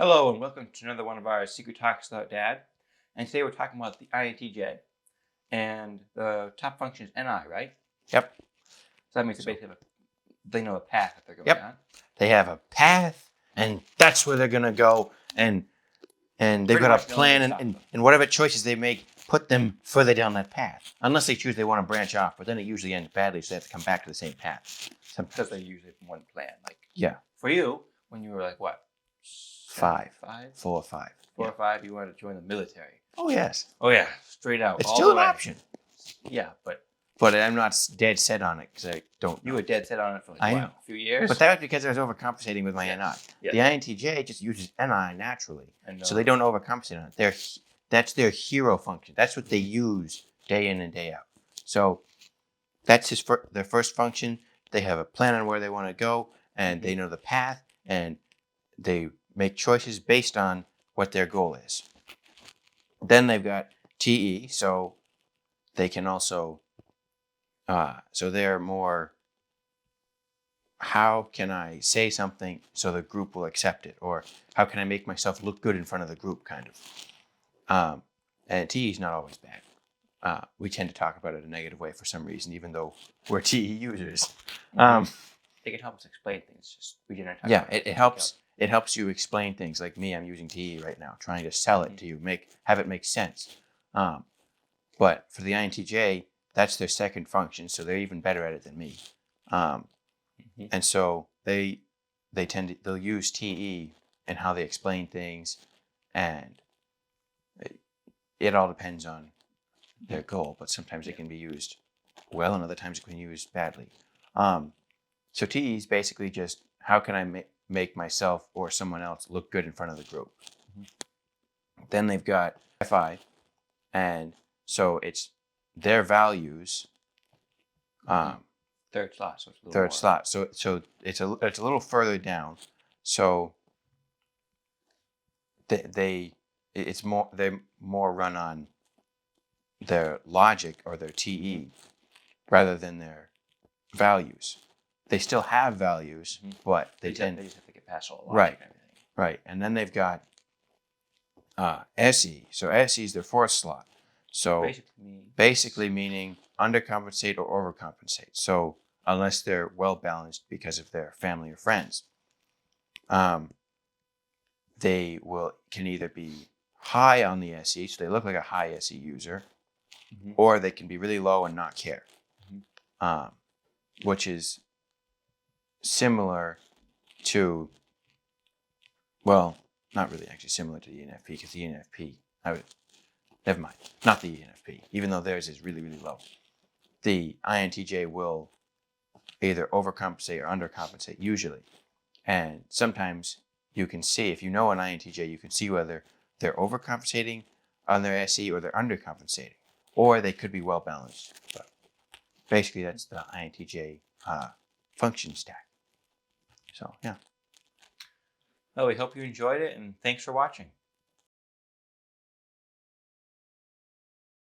Hello and welcome to another one of our Secret Talks about Dad. And today we're talking about the INTJ. And the top function is NI, right? Yep. So that means they know a path that they're going Yep. on. They have a path, and that's where they're gonna go, and they've Pretty got much a know plan, where to and whatever choices they make put them further down that path. Unless they choose they want to branch off, but then it usually ends badly, so they have to come back to the same path. Because they usually have one plan. Like Yeah. for you, when you were like what? 4 or 5. Four or five, you wanted to join the military. Oh yes. Oh yeah, straight out. It's all still the an way. option. Yeah, but I'm not dead set on it because I don't. you were dead set on it for like I what, am. a few years. But that was because I was overcompensating with my Yes. NI. Yes. The INTJ just uses NI naturally, And, so they don't overcompensate on it. That's their hero function. That's what they use day in and day out. So that's their first function. They have a plan on where they want to go, and they know the path, and they make choices based on what their goal is. Then they've got TE, so they can also, so they're more, how can I say something so the group will accept it? Or how can I make myself look good in front of the group, kind of. And TE is not always bad. We tend to talk about it in a negative way for some reason, even though we're TE users. They can help us explain things. Just we didn't talk about It helps. It helps you explain things. Like me, I'm using TE right now, trying to sell it to you, have it make sense. But for the INTJ, that's their second function, so they're even better at it than me. And so they'll use TE and how they explain things, and it all depends on their goal. But sometimes it can be used well, and other times it can be used badly. So TE is basically just how can I make myself or someone else look good in front of the group. Then they've got FI, and so it's their values. Third slot, so it's a little Third more. slot. So it's a little further down. So they're more run on their logic or their TE rather than their values. They still have values, but they just have to get past all the logic right, and everything. right. And then they've got SE. So SE is their fourth slot. So basically meaning undercompensate or overcompensate. So unless they're well balanced because of their family or friends, they can either be high on the SE, so they look like a high SE user, or they can be really low and not care, which is similar to, well, not really actually similar to the ENFP, because the ENFP, never mind, not the ENFP, even though theirs is really, really low. The INTJ will either overcompensate or undercompensate, usually. And sometimes you can see, if you know an INTJ, you can see whether they're overcompensating on their SE or they're undercompensating. Or they could be well balanced. But basically, that's the INTJ function stack. So, yeah. Well, we hope you enjoyed it, and thanks for watching.